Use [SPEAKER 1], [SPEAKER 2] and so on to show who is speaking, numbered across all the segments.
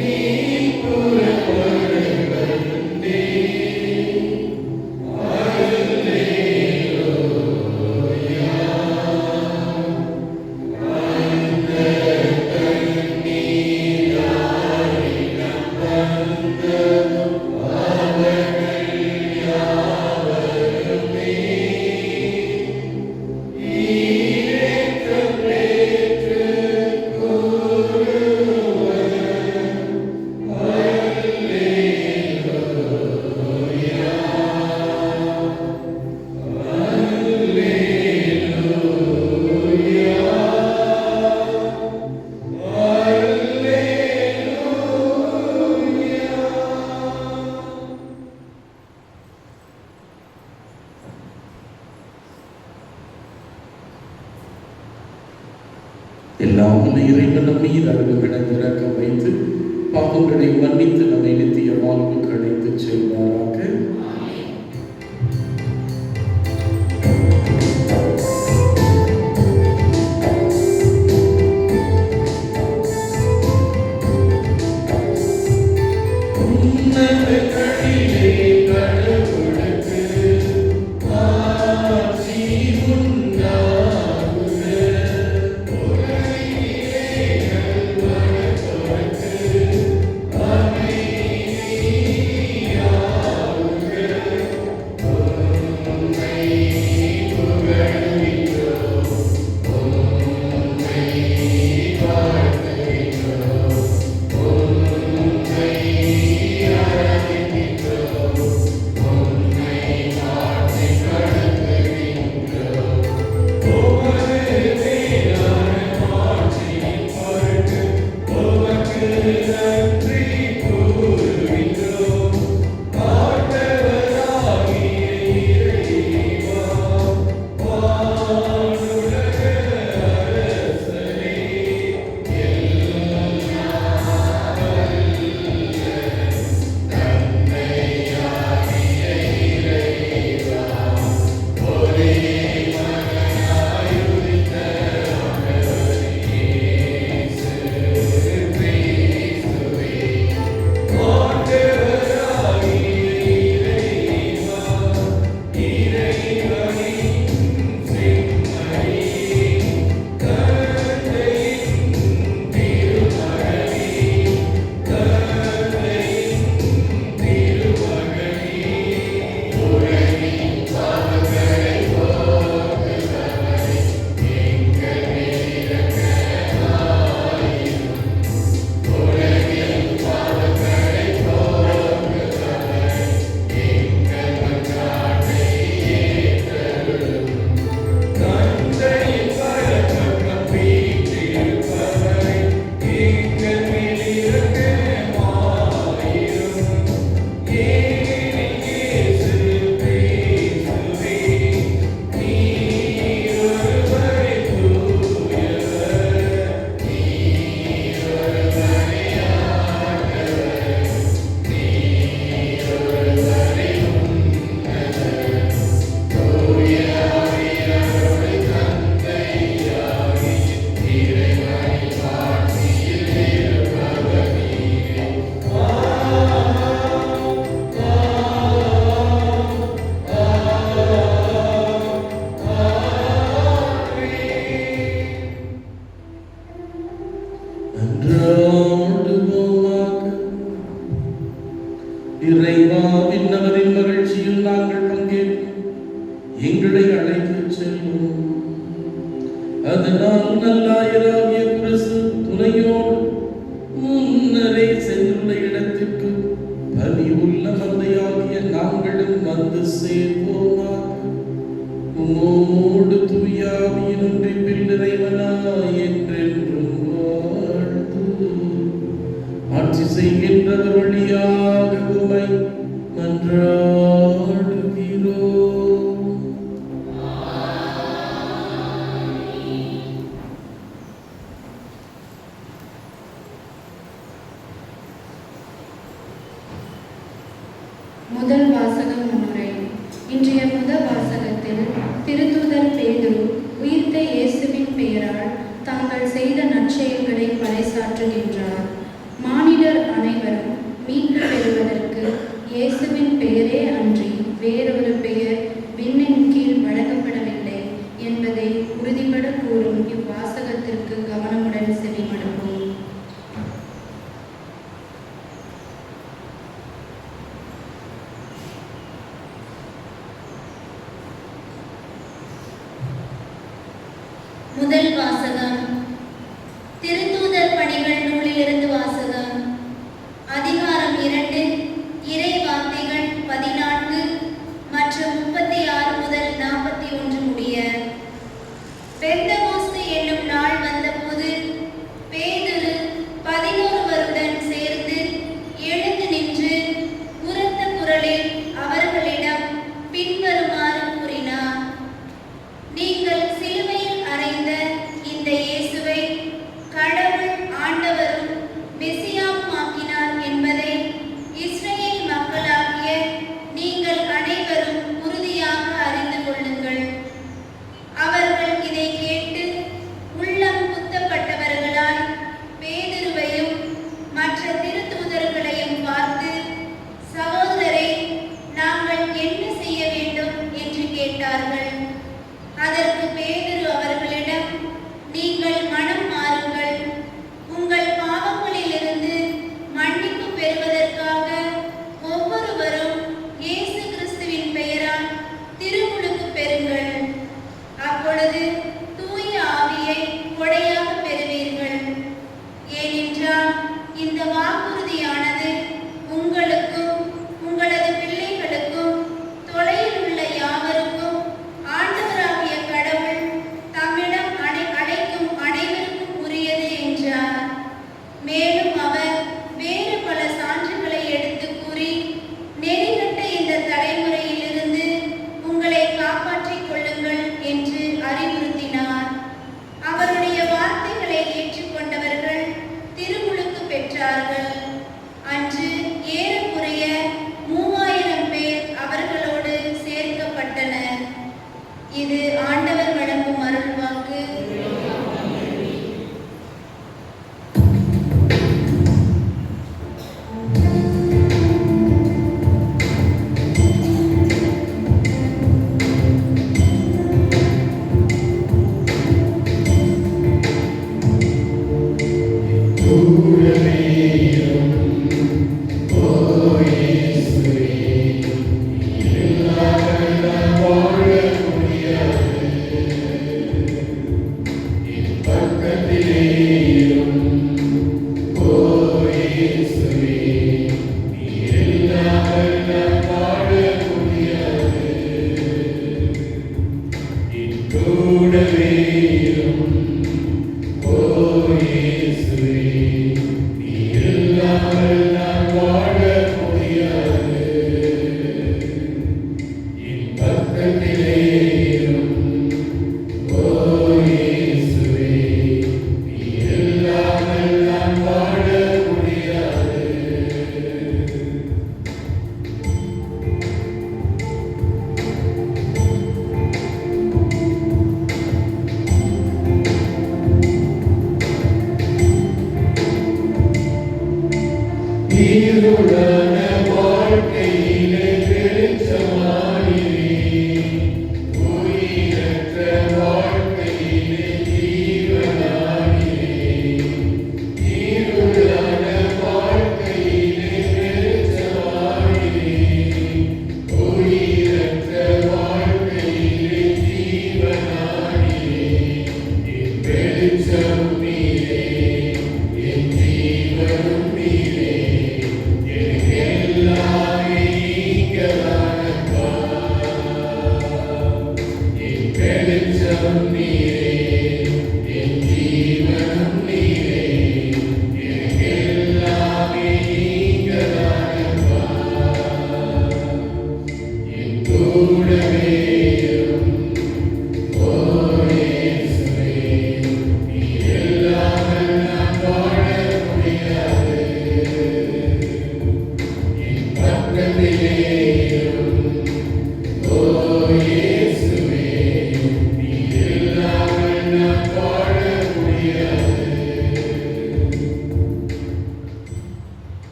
[SPEAKER 1] Me எல்லாம் இறைவன் நம் மீது அளவு கிடந்து இறக்க வைத்து பாவங்களை மன்னித்து நம்மை நித்திய வாழ்வுக்கு அழைத்து செல்வாராக. இறைவா, விண்ணவரின் மகிழ்ச்சியில் நாங்கள் பங்கேற்க எங்களை அழைத்து செல்வோம். அதனால் நல்லாயராகிய கிறிஸ்து துணையோடு முன்னரே சென்றுள்ள இடத்திற்கு பலி உள்ள மந்தையாகிய நாங்களும் வந்து சேர்வோமாக. உம்மோடு தூயாவியின் ஒன்றிப்பில் இறைவனாய் என்றென்றும் வாழ்ந்து ஆட்சி செய்கின்றவர் வழியாக உம்மை மன்றாடுகிறோம்.
[SPEAKER 2] முதல் வாசகம் முன்னுரை. இன்றைய முதல் வாசகத்தில் திருத்தூதர் பேதுரு உயிர்த்த இயேசுவின் பெயரால் தாங்கள் செய்த நற்செயல்களை பறைசாற்றுகின்றார். மானிடர் அனைவரும் மீட்பு பெறுவதற்கு இயேசுவின் பெயரே அன்றி வேறொரு பெயர் விண்ணின் கீழ் வழங்கப்படவில்லை என்பதை உறுதிபட கூறும் இவ்வாசகத்திற்கு கவனமுடன் செவிமடுப்போம்.
[SPEAKER 3] முதல் வாசகம் திருத்தூதர் பணிகள் நூலிலிருந்து வாசகம். அதிகாரம் 2, இறை வார்த்தைகள் 14 மற்றும் 36 முதல் 41 முடிய. பெந்தகோஸ்து என்னும் நாள் வந்தபோது பேதுரு 11 சேர்ந்து எழுந்து நின்று உரத்த குரலில் அவர்களிடம் பின்வருமாறு கூறினார். நீங்கள் சிலுவையில் அறைந்த இந்த பெற்றார்கள். அன்று ஏறக்குறைய 3000 பேர் அவர்களோடு சேர்க்கப்பட்டனர். இது ஆண்டவர் வழங்கும் அருள்வாக்கு.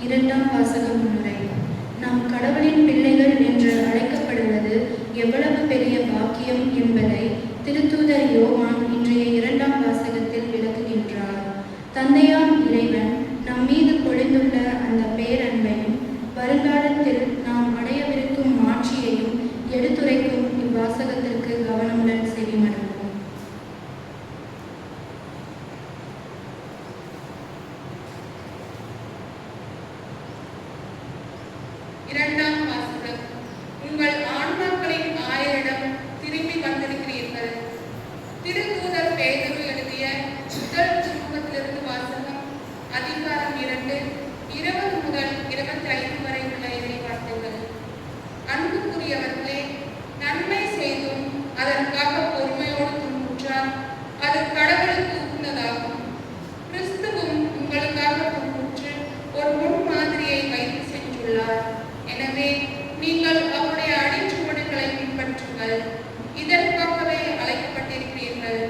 [SPEAKER 2] இரண்டாம் வாசக முன்னுரை. நாம் கடவுளின் பிள்ளைகள் என்று அழைக்கப்படுவது எவ்வளவு பெரிய பாக்கியம் என்பதை திருத்தூதர் யோவான் இன்றைய இரண்டாம் வாசகத்தில் விளக்குகின்றார். தந்தையாம் இறைவன் நம் மீது பொழிந்துள்ள அந்த பேரன்பையும் வருங்காலத்தில் நாம் அடையவிருக்கும் மாட்சியையும் எடுத்துரைக்கும் இவ்வாசகத்திற்கு கவனமுடன் செவிமடுப்போம்.
[SPEAKER 4] இரண்டாம் வாசகம். உங்கள் ஆன்மாக்களின் ஆயரிடம் திரும்பி வந்திருக்கிறீர்கள். திருத்தூதர் பேதுரு எழுதிய முதல் திருமுகத்திலிருந்து வாசகம். அதிகாரம் 2, 20 முதல் 25 வரை உள்ள இறை வார்த்தைகள். அன்புக்குரியவர்களே, நன்மை செய்தும் அதற்காக பொறுமையோடு துன்புற்றால் அது கடவுளுக்கு உகந்ததாகும். கிறிஸ்துவும் உங்களுக்காக துன்புற்று ஒரு முன்மாதிரியை வைத்து சென்றுள்ளார். எனவே நீங்கள் அவருடைய அடிச்சுவடுகளை பின்பற்றுங்கள். இதற்காகவே அழைக்கப்பட்டிருக்கிறீர்கள்.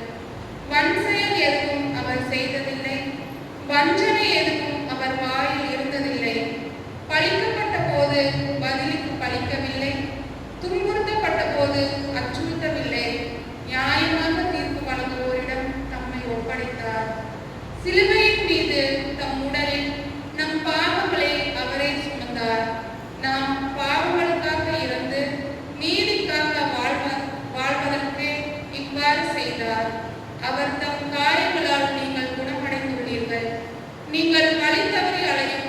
[SPEAKER 4] வன்செயல் எதுவும் அவர் செய்ததில்லை, வஞ்சனை எதுவும் அவர் வாயில் இருந்ததில்லை. பழிக்கப்பட்ட போது பதிலுக்கு பழிக்கவில்லை, துன்புறுத்தப்பட்ட போது அச்சுறுத்தவில்லை. நியாயமாக தீர்ப்பு வழங்குவோரிடம் தம்மை ஒப்படைத்தார். சிலுவையின் மீது தம் உடலில் நம் பாவங்களை அவரே சுமந்தார். நாம் பாவங்களுக்காக இருந்து நீதிக்காக வாழ்வதற்கு இவ்வாறு செய்தார். அவர் தம் காயங்களால் நீங்கள் குணமடைந்துள்ளீர்கள். நீங்கள் வழி தவறி அலையும்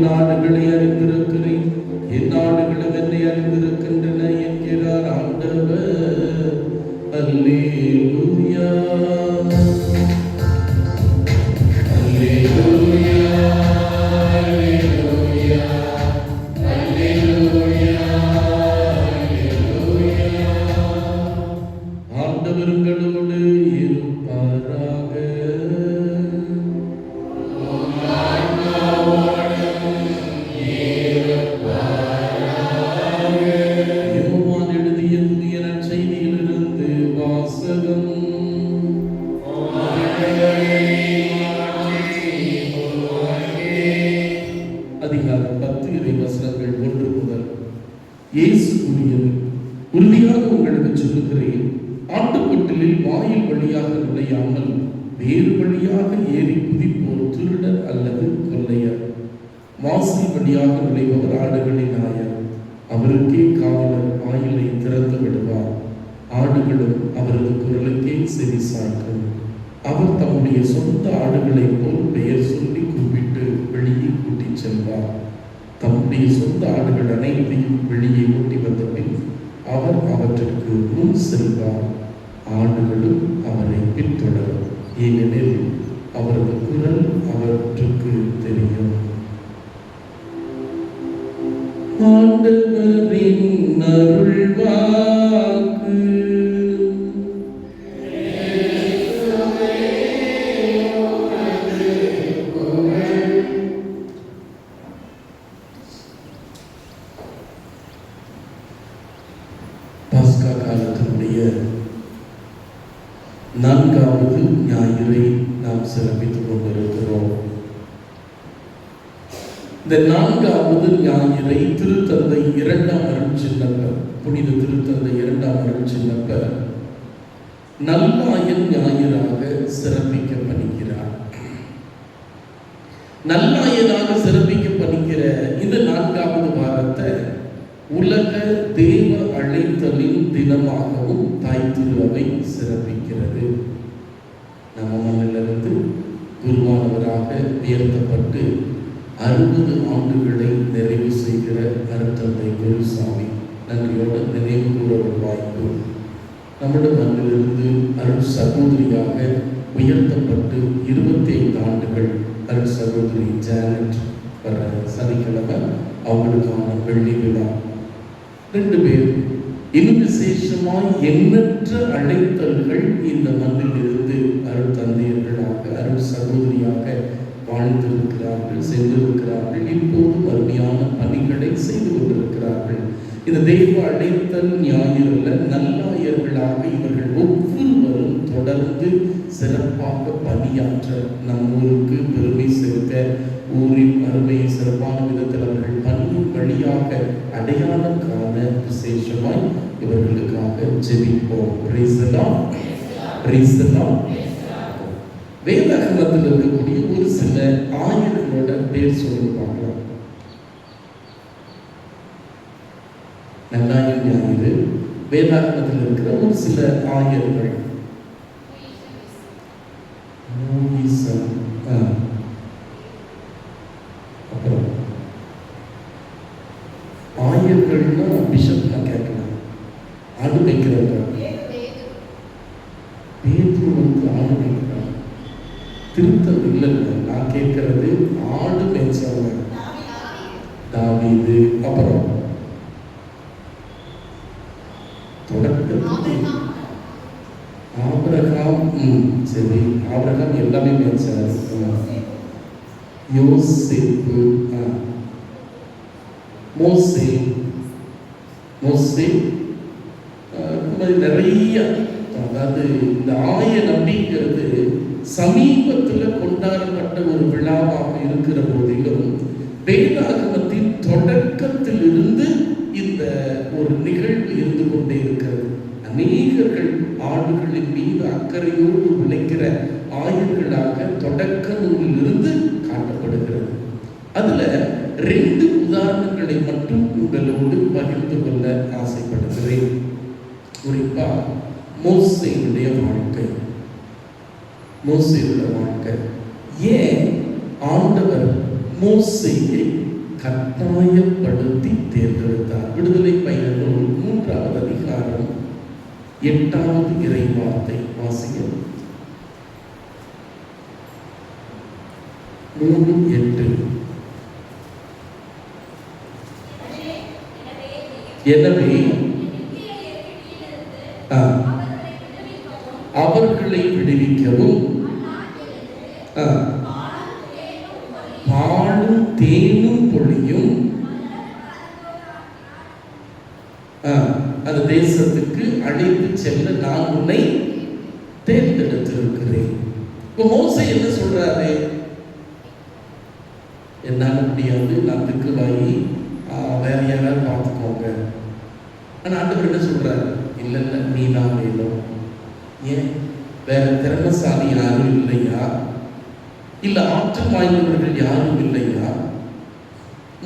[SPEAKER 1] நாடுகளை அறிந்திருக்கிறேன், என் நாடுகளும் என்னை அறிந்திருக்கின்றன என்கிறார் ஆண்டவர். அல்லேலூயா, அல்லேலூயா, அல்லேலூயா, அல்லேலூயா, அல்லேலூயா. ஆண்டவர் உங்களோடு இருப்பாராக. யோவான் எழுதிய புதிய நற்செய்தியிலிருந்து வாசகம். அதிகாரம் 10 இறைவசனங்கள் 1 முதல். இயேசு கூறியது, உறுதியாக உங்களுக்கு சொல்லுகிறேன், ஆட்டுக்கொட்டிலில் வாயில் வழியாக நுழையாமல் வேறு வழியாக ஏறி குதிப்போர் திருடர் அல்லது கொள்ளையர். வாசல் வழியாக நுழைபவர் ஆடுகளின் நாயர். அவருக்கே காவலர் வாயிலை திறந்து விடுவார். ஆடுகளும் அவரது குரலுக்கே செவி சாய்க்கும். அவர் தம்முடைய சொந்த ஆடுகளைப் போல் பெயர் சொல்லி கூப்பிட்டு வெளியே கூட்டிச் செல்வார். தம்முடைய சொந்த ஆடுகள் அனைத்தையும் வெளியே கூட்டி வந்த பின் அவர் அவற்றிற்கு முன் செல்வார். ஆடுகளும் அவரை பின்தொடரும், ஏனெனில் அவரது குரல் அவற்றுக்கு தெரியும். ஆண்டவரின் அருள்வாக்கு. பாஸ்கா காலத்தினுடைய 4வது ஞாயிறை நாம் சிறப்பித்துக் கொண்டிருக்கிறோம். இந்த 4வது ஞாயிறை திருத்தந்தை 2ஆம் அருட்சின்னப்பர், புனித திருத்தந்தை 2ஆம் அருட்சின்னப்பர் நல்லாயன் ஞாயிறாக சிறப்பிக்க பணிக்கிறார். நல்லாயனாக சிறப்பிக்க பணிக்கிற இந்த 4வது வாரத்தை உலக தேவ அழைத்தலின் தினமாகவும் தாய் திரு அவை சிறப்பிக்கிறது. நம்ம மண்ணிலிருந்து குருவானவராக உயர்த்தப்பட்டு 60 ஆண்டுகளை நிறைவு செய்கிற அருட்தந்தை குருசாமி நன்றியோடு நினைவு கூற ஒரு வாய்ப்பு. நம்முடைய மண்ணிலிருந்து அருள் சகோதரியாக உயர்த்தப்பட்டு 25 ஆண்டுகள் அருள் சகோதரி ஜானட் வர சனிக்கிழமை அவங்களுக்கான வெள்ளி விழா. 2 பேர் இன்னும் விசேஷமாய் எண்ணற்ற அழைத்தல்கள் இந்த மண்ணில் இருந்து அருள் தந்தையர்களாக அருள் சகோதரியாக வாழ்ந்திருக்கிறார்கள், சென்றிருக்கிறார்கள். இப்போதும் அருமையான பணிகளை செய்து கொண்டிருக்கிறார்கள். இந்த தெய்வ அழைத்தல் ஞாயிறுல நல்லாயர்களாக இவர்கள் ஒவ்வொருவரும் தொடர்ந்து சிறப்பாக பணியாற்ற நம் ஊருக்கு பெருமை சேர்க்க, ஊரின் அருமையை சிறப்பான விதத்தில் அவர்கள் பணியின் வழியாக அடையாளம் காண விசேஷமாய் இவர்களுக்காக ஜெபிப்போம். Praise the Lord, praise the Lord. வேதாகமத்தில் இருக்கக்கூடிய ஒரு சில ஆயர்களோட பேர் சொல்லி பார்க்கலாம். நல்லாயன் ஞாயிறு வேதாகமத்தில் இருக்கிற ஒரு சில ஆயர்கள். அப்புறம் ஆயர்கள்னா பிஷப் நான் கேட்கலாம், ஆடு வைக்கிறவங்க. பேதுரு வந்து ஆடு வைக்கிறாங்க. திருத்தம் இல்லை, நான் கேட்கறது ஆடு மேய்ச்சவங்க. தாவீது. அப்புறம் தொடக்கத்துக்கு ஆபிரகாம். சரி, ஆபிரகாம் எல்லாமே மேய்ச்சார். யோசேப்பு, மோசே, நிறைய. அதாவது இந்த ஆயன் அப்படிங்கிறது சமீபத்தில் கொண்டாடப்பட்ட ஒரு விழாவாக இருக்கிற போதிலும் வேதாகமத்தின் தொடக்கத்தில் இருந்து இந்த ஒரு நிகழ்வு இருந்து கொண்டே இருக்கிறது. அநேகர்கள் ஆடுகளின் மீது அக்கறையோடு உழைக்கிற ஆயர்களாக தொடக்க நூலிலிருந்து காட்டப்படுகிறது. அதுல 2 உதாரணங்களை மட்டும் உங்களோடு பகிர்ந்து கொள்ள ஆசைப்படுகிறேன். குறிப்பா மோசேயுடைய வாழ்க்கை. மோசேயுடைய வாழ்க்கை ஏன் ஆண்டவர் மோசேயை கட்டாயப்படுத்தி தேர்ந்தெடுத்தார். விடுதலை பயணம் 3வது அதிகாரம் 8வது இறைவார்த்தை வாசிக்கிறோம். 3:8. எனவே அவர்களை விடுவிக்கவும் பாலும் தேனும் பொழியும் அந்த தேசத்துக்கு அழைத்து செல்ல நான் உன்னை தேர்ந்தெடுத்திருக்கிறேன். இப்ப மோசே என்ன சொல்றாரு? என்னால முடியாது, நான் திக்குவாயி, வேற யாராவது பார்த்துக்கோங்க. ஆனா ஆண்டவர் என்ன சொல்றாரு? இல்ல இல்ல, நீ தான் வேணும். ஏன்? வேற திறமசாலி யாரும் இல்லையா? இல்ல ஆற்றல் வாய்ந்தவர்கள் யாரும் இல்லையா?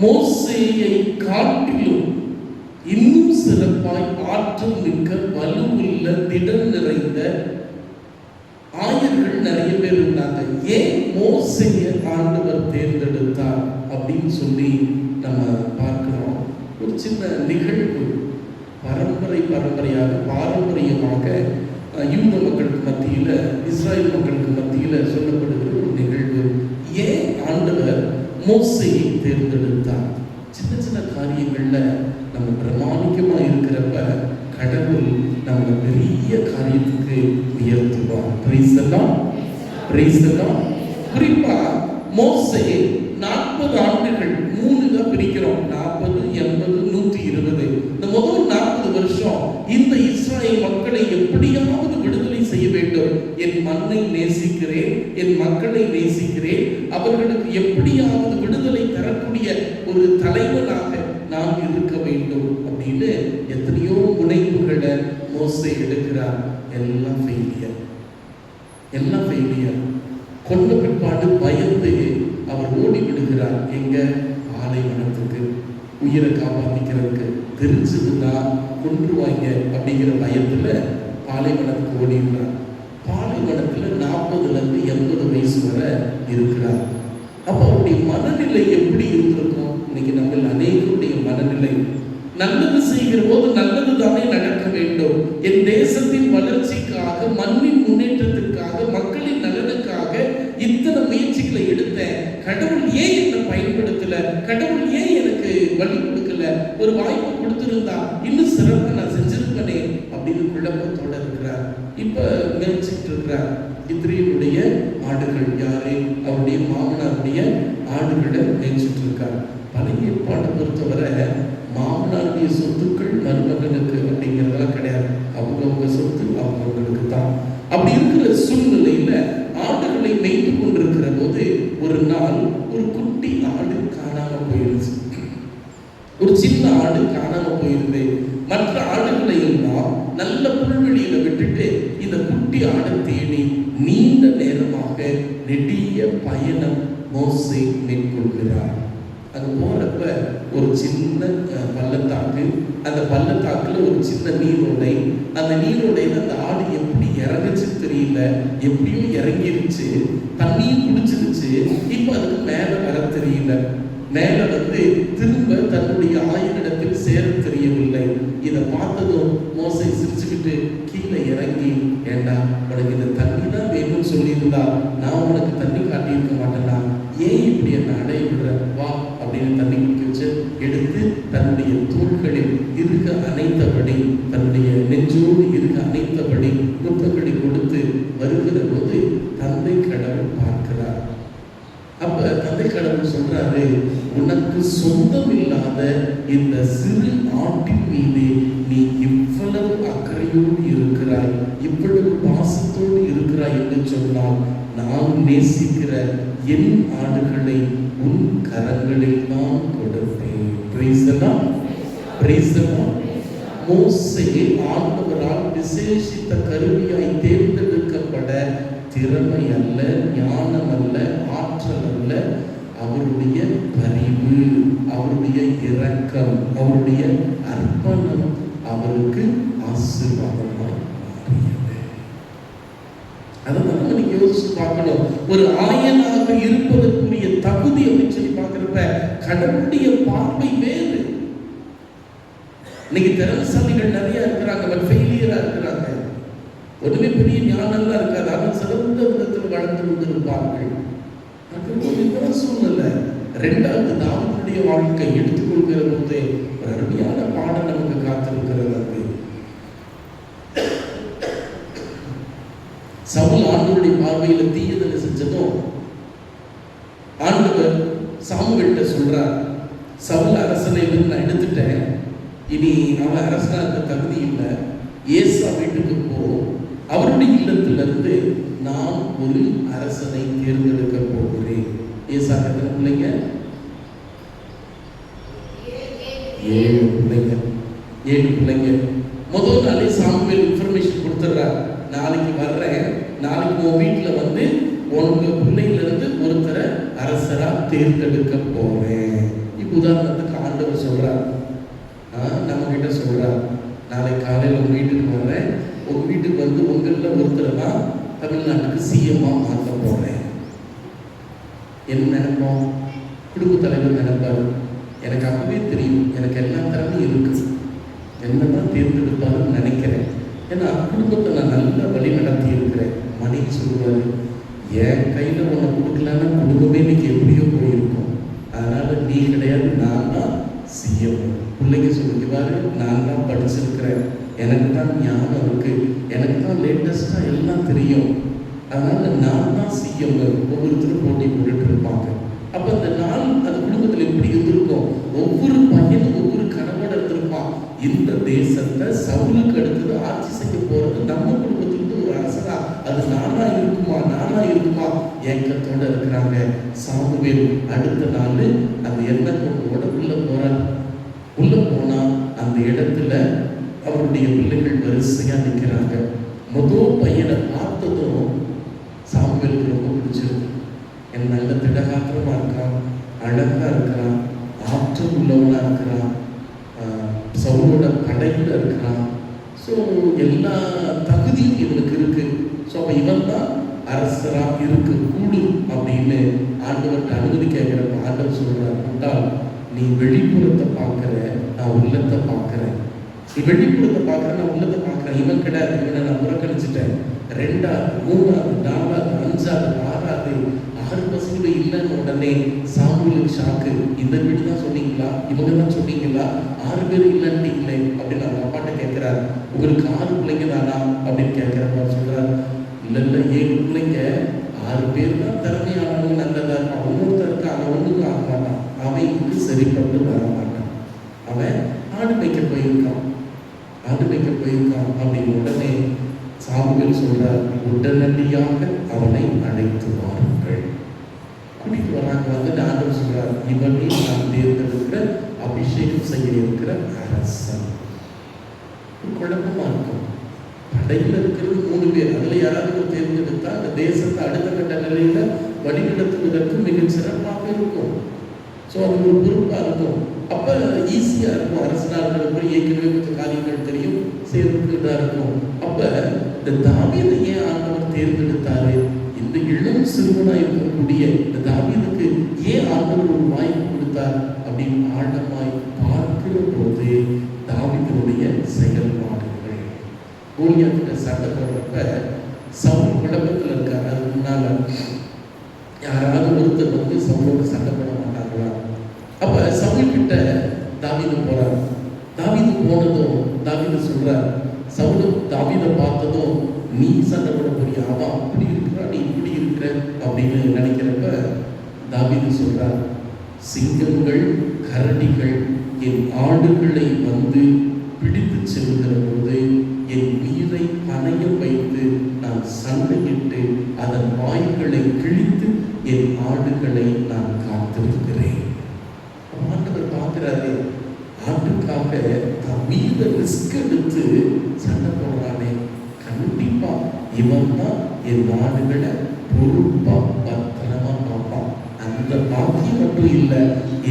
[SPEAKER 1] மோசேயை காட்டிலும் இன்னும் சிறப்பாய் ஆற்றல் மிக்க வலுவுள்ள திடம் நிறைந்த ஆயர்கள் நிறைய பேர் இருந்தாங்க. ஏன் மோசேயை ஆண்டவர் தேர்ந்தெடுத்தார் அப்படின்னு சொல்லி நம்ம பார்க்கிறோம். ஒரு சின்ன நிகழ்வு பாரம்பரியமாக யூத மக்களுக்கு மத்தியில, இஸ்ராயல் மக்களுக்கு மத்தியில சொல்லப்படுகிற ஒரு நிகழ்வு. ஏன் ஆண்டவர் மோசேயை தேர்ந்தெடுத்தார்? சின்ன சின்ன காரியங்கள்ல நம்ம பிரமாணிக்கமா இருக்கிறப்ப கடவுள் நம்ம பெரிய காரியத்துக்கு உயர்த்துவார். பிரைஸ் எல்லாம். குறிப்பா மோசே 40 ஆண்டுகள், 3 தான் பிரிக்கிறோம், 40, 80, 120. இந்த முதல் 40 வருஷம் இந்த இஸ்ராயேல் மக்களை எப்படியாவது விடுதலை செய்ய வேண்டும். என் மண்ணை நேசிக்கிறேன், என் மக்களை நேசிக்கிறேன், அவர்களுக்கு எப்படியாவது விடுதலை தரக்கூடிய ஒரு தலைவனாக நாம் இருக்க வேண்டும் அப்படின்னு எத்தனையோ முனைப்புகளை மோசே எடுக்கிறார். எல்லாம் ஃபெயிலியர். கொண்ட பிற்பாடு பயந்து அவர் ஓடி விடுகிறார். எங்க? பாலைவனத்துக்கு, உயிரை காப்பாற்றிக்கிறதுக்கு. தெரிஞ்சதுன்னா கொன்றுவாங்க அப்படிங்கிற பயத்துல பாலைவனத்துக்கு ஓடிடுறார். பாலைவனத்துல 40லேருந்து 80 வயசு வரை இருக்கிறார். அப்போ அவருடைய மனநிலை எப்படி இருந்திருக்கும்? இன்னைக்கு நம்ம அநேகருடைய மனநிலை, நல்லது செய்கிற போது நல்லது தானே நடக்க வேண்டும். என் தேசத்தின் வளர்ச்சிக்காக, மண்ணின் முன்னேற்றத்திற்காக, மக்களின் நலனுக்காக இத்தனை முயற்சிகளை எடுத்தேன். கடவுள் ஏன் என்னை பயன்படுத்தல? கடவுள் ஏன் எனக்கு வழி கொடுக்கல? ஒரு வாய்ப்பு கொடுத்திருந்தா இன்னும் சிறப்பாக நான் செஞ்சிருப்பேனே அப்படின்னு குழப்பத்தோட இருக்கிறார். இப்ப முயற்சிட்டு இருக்கிறார். இத்ரீனுடைய ஆடுகள் யாரு? அவருடைய மாமனாருடைய ஆடுகளை மேய்ச்சிட்டு இருக்கார். பழைய ஏற்பாட்டை பொறுத்தவரை மாமனாருடைய சொத்துக்கள் மருமகனுக்கு அப்படிங்கிறதெல்லாம் கிடையாது. அவங்கவுங்க சொத்து அவங்களுக்கு தான். அப்படி இருக்கிற சூழ்நிலையில ஆடுகளை மேய்த்து கொண்டிருக்கிற போது ஒரு நாள் ஒரு குட்டி ஆடு காணாம போயிருச்சு. ஒரு சின்ன ஆடு காணாம போயிருந்தது. மற்ற ஆடுகளை எல்லாம் நல்ல புல்வெளியில விட்டுட்டு இந்த குட்டி ஆடை தேடி நீண்ட நேரமாக நெடிய பயணம் மோசே மேற்கொள்கிறார். அங்க போறப்ப ஒரு சின்ன பள்ளத்தாக்கு, அந்த பள்ளத்தாக்குல ஒரு சின்ன நீரோடை. அந்த நீரோடையில அந்த ஆடு எப்படி இறங்குச்சு தெரியல, எப்படியோ இறங்கிருச்சு, தண்ணியும் குடிச்சிருச்சு. இப்ப அதுக்கு மேல வர தெரியல. மேல திரும்ப தன்னுடைய ஆயிரிடத்தில் சேர தெரியவில்லை. இதை பார்த்ததும் மோசே சிரிச்சுக்கிட்டு கீழே இறங்கி, ஏண்டா உனக்கு இந்த தண்ணி தான் வேணும்னு சொல்லியிருந்தா நான் உனக்கு தண்ணி காட்டியிருக்க மாட்டேனா? ஏன் இப்படி என்ன அடைய விடுற? வா அப்படின்னு தண்ணி குடிக்க வச்சு எடுத்து தன்னுடைய தோள்களில் இருக்க அணைத்தபடி, தன்னுடைய நெஞ்சோடு இருக்க அணைத்தபடி முத்தங்களை கொடுத்து வருகிற போது தந்தை கடவுள் பார்க்கிறார். அப்ப தந்தை கடவுள் சொல்றாரு, உனக்கு சொந்தம் இல்லாத இந்த சிறு ஆட்டின் மீது நீ இவ்வளவு அக்கறையோடு இருக்கிறாய், இவ்வளவு பாசத்தோடு இருக்கிறாய் என்று சொன்னால் நான் நேசிக்கிற என் ஆடுகளை உன் கரங்களில் நான் கொடுப்பேன். மோசே ஆண்டவரால் விசேஷித்த கருவியாய் தேர்ந்தெடுக்கப்பட திறமை அல்ல, ஞானம் அல்ல, ஆற்றல் அல்ல, அவருடைய பரிவு, அவருடைய இரக்கம், அவருடைய அர்ப்பணம் அவருக்கு ஆசீர்வாதமாய் மாறியது. அதான் நீங்க யோசிச்சு பார்க்கணும். ஒரு ஆயனாக இருப்பதற்குரிய தகுதி அப்படின்னு சொல்லி பார்க்கிறப்ப கடவுளுடைய பார்வை வேறு. இன்னைக்கு திறமைசாலிகள் நிறைய இருக்கிறாங்க, பட் ஃபெயிலியரா இருக்கிறாங்க. ஒருவே பெரிய ஞானம்லாம் இருக்காது, ஆனால் சிறந்த விதத்தில் வளர்ந்து கொண்டிருப்பார்கள். அது ஒரு இதர சூழ்நிலை. ரெண்டாவது தாவீதுடைய வாழ்க்கை எடுத்துக்கொள்கிற போது ஒரு அருமையான பாடம் நமக்கு காத்திருக்கிறது. சவுல் ஆண்டவருடைய பார்வையில தீயதனை செஞ்சதும் ஆண்டவர் சாமுவேல்கிட்ட சொல்றார், சவுல் அரசனை நான் எடுத்துட்டேன், இனி அவன் அரசனா இருக்க தகுதி இல்லை, ஏசா வீட்டுக்கு போ, அவருடைய இல்லத்திலிருந்து நான் ஒரு அரசனை தேர்ந்தெடுக்க போகிறேன். ஏசா எத்தனை பிள்ளைங்க? 7 பிள்ளைங்க. 7 பிள்ளைங்க. முதல் நாளே சாமுவேல் இன்ஃபர்மேஷன் கொடுத்துட்றார், நாளைக்கு வர்றேன், நாளைக்கு உன் வீட்டில் வந்து உங்க பிள்ளையிலிருந்து ஒருத்தரை அரசரா தேர்ந்தெடுக்க போறேன். இப்போ உதாரணத்துக்கு ஆண்டவர் சொல்றார், நம்ம கிட்ட சொல்றார், நாளைக்கு காலையில் உங்க வீட்டுக்கு வர்றேன், உங்க வீட்டுக்கு வந்து உங்களில் ஒருத்தரை தான் தமிழ்நாட்டுக்கு சிஎம்மா மாற்ற போறேன். என்ன நினைப்போம்? குடும்ப தலைவர் நினைப்பாரு, எனக்கு அப்பவே தெரியும், எனக்கு எல்லா திறமையும் இருக்கு, என்னதான் தேர்ந்தெடுப்பாருன்னு நினைக்கிறேன், ஏன்னா குடும்பத்தை நான் நல்லா வழி நடத்தி இருக்கிறேன். மனைவி சொல்லுவாரு, என் கையில உன்னை கொடுக்கலன்னா குடும்பமே இன்னைக்கு எப்படியோ போயிருக்கும், அதனால நீ கிடையாது, நான் தான் சிஎம். பிள்ளைங்க சொல்லிக்குவாரு, நான் தான் படிச்சிருக்கிறேன், எனக்கு தான் ஞானம் இருக்கு, எனக்கு தான் லேட்டஸ்டா எல்லாம் தெரியும், அதனால நான் தான் சிஎம். ஒவ்வொருத்தரும் போட்டி போட்டுட்டு இருப்பாங்க. அப்ப அந்த நாள் அந்த குடும்பத்தில் எப்படி இருந்திருக்கும்? ஒவ்வொரு பையனும் ஒவ்வொரு கனவோட இருந்திருப்பான். இந்த தேசத்தை சவுலுக்கு அடுத்தது ஆட்சி செய்ய போறது நம்ம குடும்பத்திலிருந்து ஒரு அரசனா, அது நானா இருக்குமா ஏக்கத்தோட இருக்கிறாங்க. சாமுவேல் அடுத்த நாள் அந்த எண்ணத்தோட உள்ள போறார். உள்ள போனா அந்த இடத்துல அவருடைய பிள்ளைகள் வரிசையா நிற்கிறாங்க. முதல் பையனை பார்த்ததும் சாமுவேலுக்கு ரொம்ப பிடிச்சிருக்கு. என் நல்ல திடகாத்திரமா இருக்கான், அழகா இருக்கிறான், ஆற்றல் உள்ளவனா இருக்கிறான், சவுலோட படையில இருக்கிறான். ஸோ எல்லா தகுதியும் இவனுக்கு இருக்கு. ஸோ அப்போ இவன் தான் அரசரா இருக்க கூடும் அப்படின்னு ஆண்டவர்கிட்ட அனுமதி கேட்கிறப்ப ஆண்டவர் சொல்றார், முட்டாள், நீ வெளிப்புறத்தை பார்க்கிற, நான் உள்ளத்தை பார்க்கிறேன். நீ வெளிப்புறத்தை பார்க்கிற, நான் உள்ளத்தை பார்க்கிறேன். இவன் கிடையாது, இவனை நான் புறக்கணிச்சுட்டேன். 2வது 3வது 4வது 5வது 6வது 6 பசங்க இல்லைன்னு உடனே சாமுவேலுக்கு ஷாக்கு. இந்த வீடு தான் சொன்னீங்களா, இவங்க தான் சொன்னீங்களா, 6 பேர் இல்லைன்னீங்களே அப்படின்னு அவங்க அப்பாட்ட கேட்கிறாரு. உங்களுக்கு 6 பிள்ளைங்க தானா அப்படின்னு கேட்கிறப்ப சொல்றாரு, இல்லை 7 பிள்ளைங்க, 6 பேர் தான் திறமையானவங்க, நல்லதா இருப்பான், ஒவ்வொருத்தருக்கு அவன் ஒன்றுக்கு ஆக மாட்டான், அவன் இங்கு சரிப்பட்டு வர மாட்டான், அவன் ஆடு மேய்க்க போயிருக்கான் அப்படின்னு உடனே சாமுவேல் சொல்றார், உடனடியாக அவனை அழைத்து வாருங்கள். கூட்டிட்டு வராங்க. வந்து ஆண்டவர் சொல்றார், இவனே நான் தேர்ந்தெடுக்கிற அபிஷேகம் செய்ய இருக்கிற அரசன். குழப்பமா இருக்கும். படையில் இருக்கிறது 3 பேர், அதுல யாராவது தேர்ந்தெடுத்தா அந்த தேசத்தை அடுத்த கட்ட நிலையில வழிநடத்துவதற்கு மிக சிறப்பாக இருக்கும். ஸோ அது ஒரு பொறுப்பா இருக்கும். அப்ப ஈஸியா இருக்கும். அரசனார்களுக்கு ஏற்கனவே கொஞ்சம் காரியங்கள் தெரியும், சேர்ந்து இதா இருக்கும். அப்ப இந்த தாவீதை ஏன் ஆண்டவர் தேர்ந்தெடுத்தாரு? இந்த இளம் சிறுவனா இருக்கக்கூடிய இந்த தாவீதுக்கு ஏன் ஆண்டவர் ஒரு வாய்ப்பு கொடுத்தார் அப்படின்னு ஆழமாய் பார்க்கிற போது தாவீதுடைய செயல்பாடுகள். கோலியாத்திட்ட சண்டை போடுறப்ப சவுல் குழப்பத்தில் இருக்காரு. அதுக்கு முன்னால யாராவது ஒருத்தர் வந்து சவுலோட சண்டை போட மாட்டாங்களா? அப்ப சவுல் கிட்ட தாவீது போறார். தாவீது போனதும் தாவீது சொல்றார், சவுல் தாவீதை பார்த்ததும், நீ சண்டை போட போறியா, அவன் அப்படி இருக்கிறா, நீ இப்படி இருக்கிற அப்படின்னு நினைக்கிறப்ப தாவீது சொல்றார், சிங்கங்கள் கரடிகள் என் ஆடுகளை வந்து பிடித்து செல்கிற போது என் உயிரை பணயம் வைத்து நான் சண்டையிட்டு அதன் வாய்களை கிழித்து என் ஆடுகளை நான் காத்திருக்கிறேன். ஆண்டவர் பார்க்கிறாரு, ஆட்டுக்காக தன் மீது ரிஸ்க் எடுத்து சண்டை போடுறானே, கண்டிப்பா இவன் தான் என் ஆடுகளை பொறுப்பா பத்திரமா பார்ப்பான். அந்த பாக்கியம் மட்டும் இல்லை,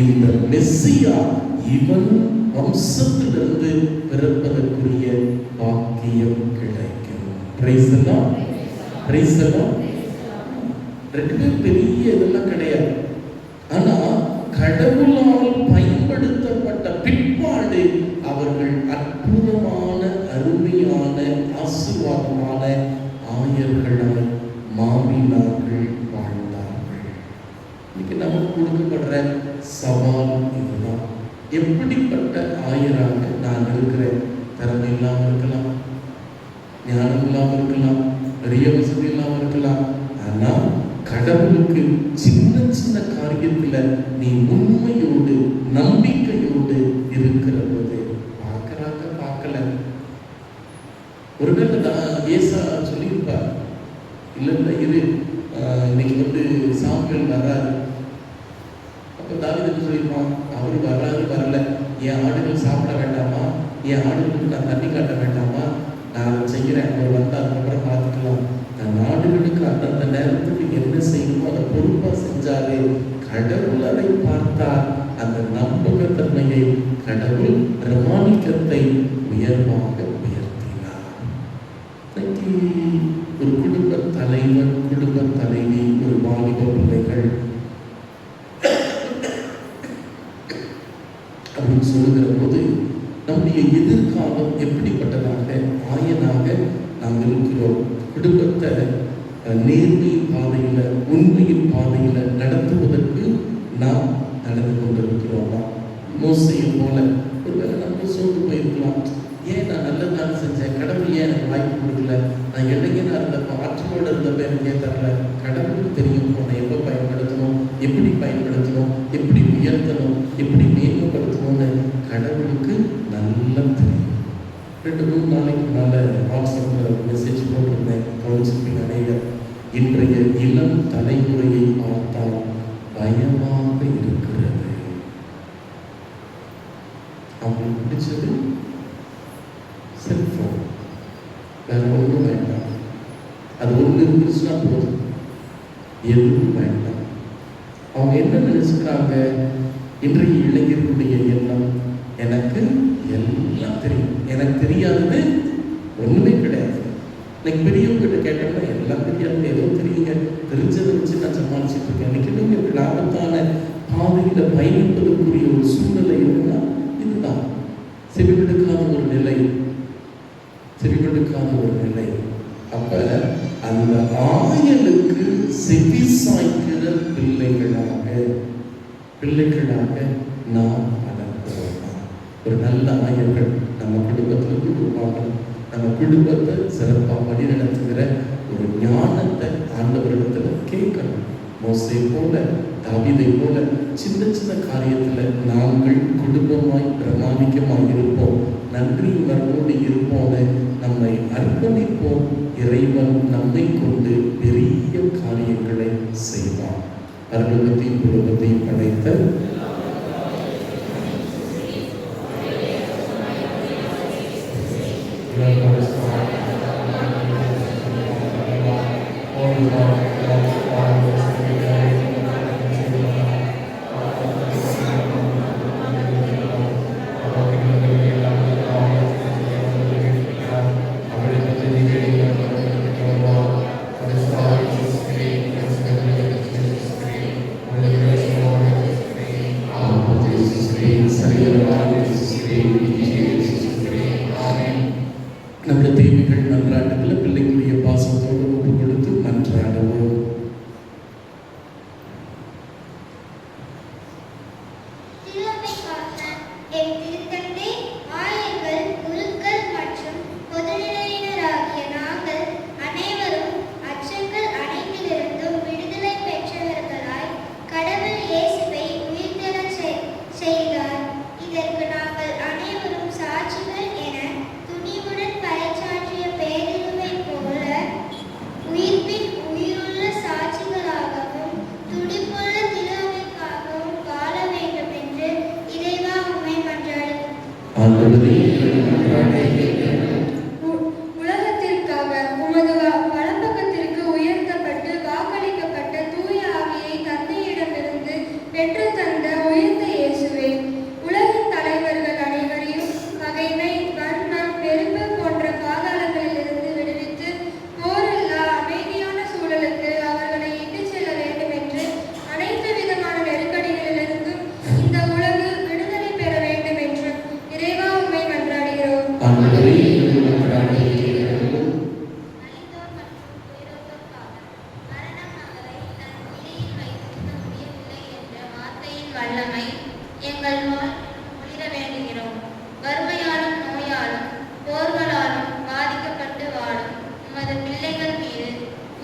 [SPEAKER 1] இந்த மெஸ்ஸியா இவன் வம்சத்திலிருந்து பிறப்பதற்குரிய பாக்கியம் கிடைக்கும். பிரைஸ் எல்லாம் பிரைஸ் எல்லாம் 2 பெரிய இதெல்லாம் கிடையாது. ஆனா கடவுளால் பயன்படுத்தப்பட்ட பிற்பாடு அவர்கள் அற்புதமான, அருமையான, ஆசீர்வாதமான ஆயர்களாய் மாறினார்கள், வாழ்ந்தார்கள். இன்னைக்கு நமக்கு கொடுக்கப்படுற சவால் இதுதான். எப்படிப்பட்ட ஆயராக நான் இருக்கிறேன்? திறமை இல்லாமல் இருக்கலாம், ஞானம் இல்லாமல் இருக்கலாம், பெரிய வசதி இல்லாமல் இருக்கலாம். ஆனா கடவுளுக்கு சின்ன சின்ன காரியத்துல நீ உண்மையோடு, நம்பிக்கையோடு இருக்கிற போது பார்க்கறாங்க, பார்க்கல. ஒருவேளை ஏசா சொல்லியிருப்பார், இல்ல இரு, இன்னைக்கு சாமுவேல் வர்றாரு. அப்ப தாவீது சொல்லியிருப்பான், அவர் வர்றாரு, வரல, என் ஆடுகள் சாப்பிட வேண்டாமா? என் ஆடுகளுக்கு நான் தண்ணி காட்ட வேண்டாமா? நான் செய்கிறேன், அவர் வந்து அதுக்கப்புறம் பார்த்துக்கலாம். நான் ஆடுகளுக்கு அந்தந்த நேரத்துக்கு என்ன செய்யணுமோ அதை பொறுப்பா செஞ்சாரு. கடவுள் அதை பார்த்தார். அந்த நம்பகத்தன்மையை கடவுள் பிரமாணிக்கத்தை உயர்வாக உயர்த்தினார். இன்னைக்கு ஒரு குடும்ப தலைவர், குடும்ப தலைவி, ஒரு வாலிப பிள்ளைகள் அப்படின்னு சொல்லுகிற போது நம்முடைய எதிர்காலம் எப்படிப்பட்டதாக, ஆயனாக நாம் இருக்கிறோம்? குடும்பத்தை நேர்மையின் பாதையில, உண்மையின் பாதையில நடத்துவதற்கு நாம் நடந்து கொண்டிருக்கிறோமா? மோசையை போல ஒருவேளை நம்ம சோர்ந்து போயிருக்கலாம். ஏன் நான் நல்லதான செஞ்சேன், கடவுள் ஏன் எனக்கு வாய்ப்பு கொடுக்கல? நான் இளைஞனா இருந்தப்ப, ஆற்றலோடு இருந்தப்ப எனக்கு ஏன் தரல? கடவுளுக்கு தெரியும் உன்னை எப்போ பயன்படுத்தணும், எப்படி பயன்படுத்தணும், எப்படி உயர்த்தணும், எப்படி மேம்படுத்தணும்னு கடவுளுக்கு நல்லா தெரியும். 2-3 நாளைக்கு முன்னால வாட்ஸ்அப்பில் மெசேஜ் போட்டிருந்தேன், கவனிச்சிருப்பீங்க அனைவர். இன்றைய இளம் தலைமுறையை பார்த்தால் பயமாக இருக்கிறது. அவங்களுக்கு பிடிச்சது செல்போன், வேற ஒன்றும் வேண்டாம். அது ஒன்று இருந்துச்சுன்னா போதும், எதுவும் வேண்டாம். அவங்க என்ன நினைச்சுக்கிறாங்க? இன்றைய இளைஞர்களுடைய எண்ணம், எனக்கு எல்லாம் தெரியும், எனக்கு தெரியாதது ஒண்ணுமே கிடையாது. இன்னைக்கு பெரியவங்கிட்ட கேட்டோம்னா எல்லாம் தெரியாது, ஏதோ தெரியுங்க, தெரிஞ்சதை வச்சு நான் சமாளிச்சுட்டு இருக்கேன். இன்னைக்கு இன்னும் ஆபத்தான பாதையில பயணிப்பதற்குரிய ஒரு சூழ்நிலை இருக்குன்னா இதுதான். செவிமடுக்காத ஒரு நிலை, செவிமடுக்காத ஒரு நிலை. அப்ப அந்த ஆயனுக்கு செவி சாய்க்கிற பிள்ளைகளாக நாம் வளர்க்கிறோம். ஒரு நல்ல ஆயர்கள் நம்ம குடும்பத்திலிருந்து உருவாகணும். நம்ம குடும்பத்தை சிறப்பாக வழிநடத்துகிற ஒரு ஞானத்தை ஆண்டவரிடத்துல கேட்கணும். மோசே போல, தாவீதை போல சின்ன சின்ன காரியத்துல நாங்கள் குடும்பமாய் பிரமாணிக்கமாய் இருப்போம், நன்றி உணர்வோடு இருப்போம், நம்மை அர்ப்பணிப்போம். இறைவன் நம்மை கொண்டு பெரிய காரியங்களை செய்வான். பரலோகத்தையும் குடும்பத்தையும் படைத்த நம்முடைய தேவைகள் நன்றாட்டுகளை பிள்ளைக்குரிய பாசத்தோடு ஒப்பு கொடுத்து நன்றாடுவோம்.
[SPEAKER 2] உலகத்திற்காக உமது வலப்பக்கத்திற்கு உயர்த்தப்பட்டு வாக்களிக்கப்பட்ட தூய ஆவியை தந்தையிடமிருந்து பெற்று தந்த உயர்ந்த இயேசுவே, உலகின் தலைவர்கள் அனைவரையும் பகைமை, வன்மம், வெறுப்பு போன்ற பாதாளங்களிலிருந்து விடுவித்து போரில்லா அமைதியான சூழலுக்கு அவர்களை இட்டுச் செல்ல வேண்டும் என்று அனைத்து விதமான நெருக்கடிகளிலிருந்தும்
[SPEAKER 1] மன்றாட்டை கேட்டருளும்.
[SPEAKER 3] நலிந்தோர் மற்றும் துயரோர்க்காக மரணம் அவரை தன் பிடியில் வைத்திருக்க முடியவில்லை என்ற வார்த்தையின் வல்லமை எங்கள் வாழ்விலும் ஒளிர வேண்டுகிறோம். வறுமையாலும் நோயாலும் போர்களாலும் பாதிக்கப்பட்டு வாழும் உமது பிள்ளைகள் மீது,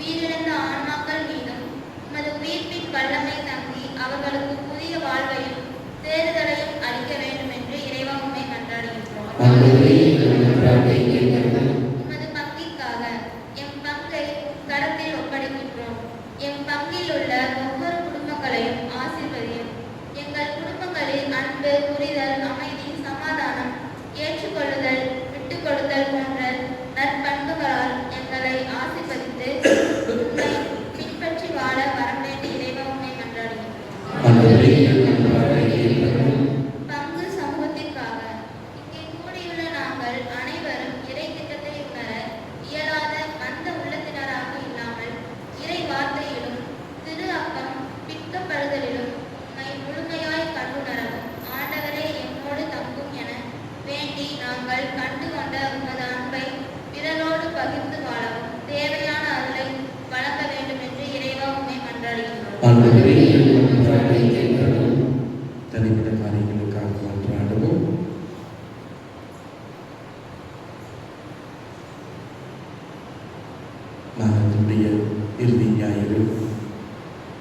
[SPEAKER 3] உயிரிழந்த ஆன்மாக்கள் மீதும் உமது உயிர்ப்பின் வல்லமை தங்கி அவர்களுக்கு புதிய வாழ்வையும் தேறுதலையும் அளிக்க வேண்டும் என்று இறைவா உம்மை மன்றாடுகின்றோம்.
[SPEAKER 1] ஆண்டவரே, எங்கள் மன்றாட்டை கேட்டருளும்.
[SPEAKER 3] உமது பங்கிற்காக எம் பங்கை கடத்தில் ஒப்படைக்கின்றோம். எம் பங்கில் உள்ள ஒவ்வொரு குடும்பங்களையும் ஆசீர்வதியும். எங்கள் குடும்பங்களில் அன்பு, புரிதல், அமைதி, சமாதானம், ஏற்றுக்கொள்ளுதல், விட்டுக் கொடுத்தல் போன்ற நற்பண்புகளால் எங்களை ஆசீர்வதித்து உம்மை பின்பற்றி வாழ வரம் வேண்டி இறைவா உம்மை மன்றாடுகின்றோம்.
[SPEAKER 1] ஆண்டவரே, எங்கள் மன்றாட்டை கேட்டருளும்.
[SPEAKER 3] பங்கு சமூகத்திற்காக இங்கே கூடியுள்ள நாங்கள் அனைவரும் இறை திட்டத்தை உணர இயலாத மந்த உள்ளத்தினராக இல்லாமல் இறை வார்த்தையிலும் திரு அப்பம் பிற்கப்படுதலிலும் உம்மை முழுமையாய் கண்டுணரவும் ஆண்டவரே எம்மோடு தங்கும் என வேண்டி நாங்கள் கண்டு கொண்ட உமது அன்பை பிறரோடு பகிர்ந்து வாழவும் தேவையான அருளை வழங்க வேண்டும் என்று இறைவா உம்மை மன்றாடுகின்றோம்.
[SPEAKER 1] ஆண்டவரே, எங்கள் மன்றாட்டை கேட்டருளும். தனிப்பட்ட காரியங்களுக்காக மன்றாடுவோம். மாதத்தினுடைய இறுதி ஞாயிறு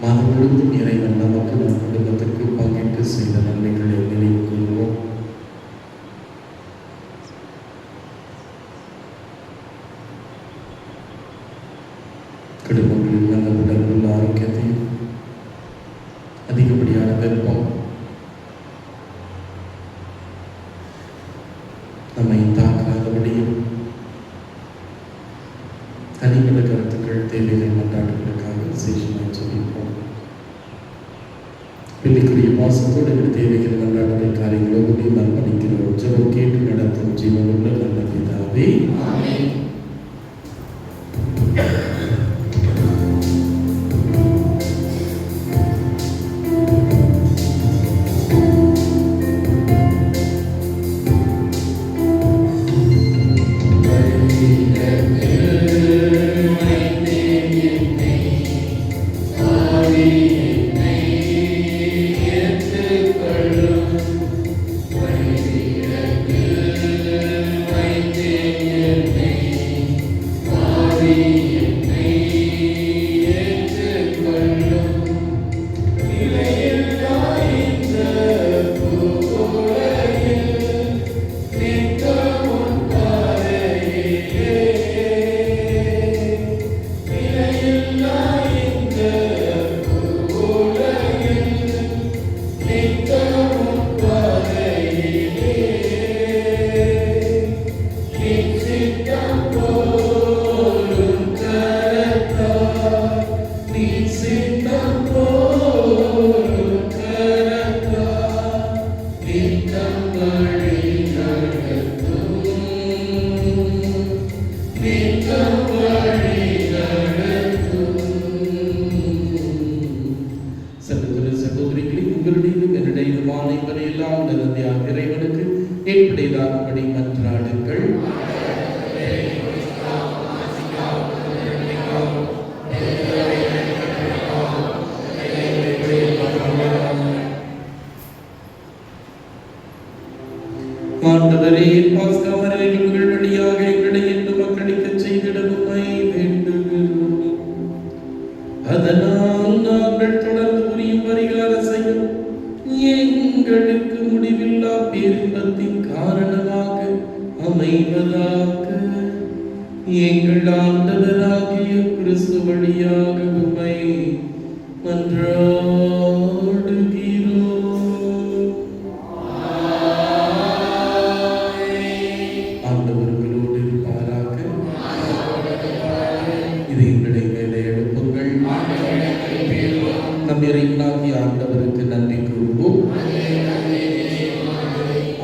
[SPEAKER 1] மாதம் முழுவதும் இறைவன் நமக்கு நம் குடும்பத்திற்கு பங்கிட்டு செய்த நன்மைகளை நினைவு கூறுவோம். குடும்பங்களில் நல்ல உடல் உள்ள ஆரோக்கியத்தையும் அதிகப்படியான வெப்பம் நம்மை தாக்காதபடியும் தனிப்பட்ட கருத்துக்கள் தேவைகள் மன்றாட்டுகளுக்காக விசேஷமாக சொல்லியிருப்போம். பிள்ளைக்குரிய பாசத்தோடு எங்கள் தேவைகள் மன்றாட்டுகள் காரியங்களோடு அர்ப்பணிக்கிறோம். ஜெபம் கேட்டு நடத்தும் ஜீவனுள்ள நல்ல பிதாவே, ஆமென். ஏற்படையதாகும்படி மன்றாடுங்கள். ஆண்டவரே, பாஸ்கா மறைவுகள் வழியாக எங்களை என்று மக்களுக்கு செய்திடவுமை வேண்டுகிறோம். அதனால் நாங்கள் தொடர்ந்து புரியும் பரிகார செய்யும் எங்களுக்கு முடிவில்லா பேரின்பத்தின் காரணமாக அமைவதாக எங்கள் ஆண்டவராகிய கிறிஸ்து வழியாக உம்மை மன்றாடுகிறோம். ஆண்டவர்களோடு இருப்பாராக. இது எங்களை மேலே எழுப்புங்கள். நம் இறைவனாகிய ஆண்டவருக்கு நன்றி கூறுவோம்.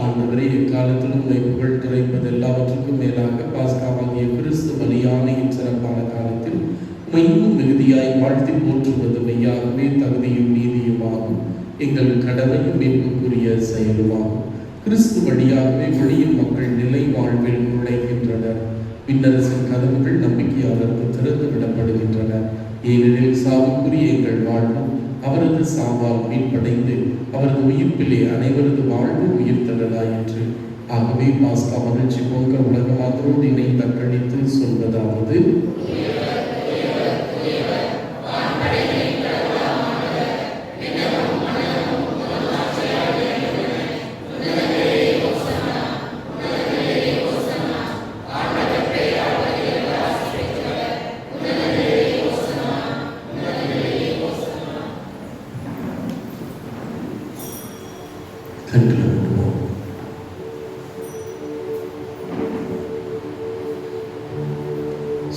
[SPEAKER 1] ஆண்டவரே, இக்காலத்தில் உம்மை புகழ் துரைப்பது எல்லாவற்றுக்கும் மேலாக பாஸ்காவாகிய கிறிஸ்து பலியானையின் சிறப்பான காலத்தில் உம்மை இன்னும் மிகுதியாய் வாழ்த்தி போற்றுவது மெய்யாகவே தகுதியும் நீதியுமாகும். எங்கள் கடமையும் மீட்புக்குரிய செயலுமாகும். கிறிஸ்து வழியாகவே வெளியும் மக்கள் நிலை வாழ்வில் நுழைகின்றனர். விண்ணரசின் கதவுகள் நம்பிக்கையாளருக்கு திறந்து விடப்படுகின்றன. ஏனெனில் சாவுக்குரிய எங்கள் வாழ்வு அவரது சாவால் மீட்படைந்து அவரது உயிர்ப்பிலே அனைவரது வாழ்வு உயிர் தரலாயிற்று. ஆகவே பாஸ்கா மகிழ்ச்சி பொங்க உலகமாதரோடு இணைந்து அக்களித்து சொல்வதாவது: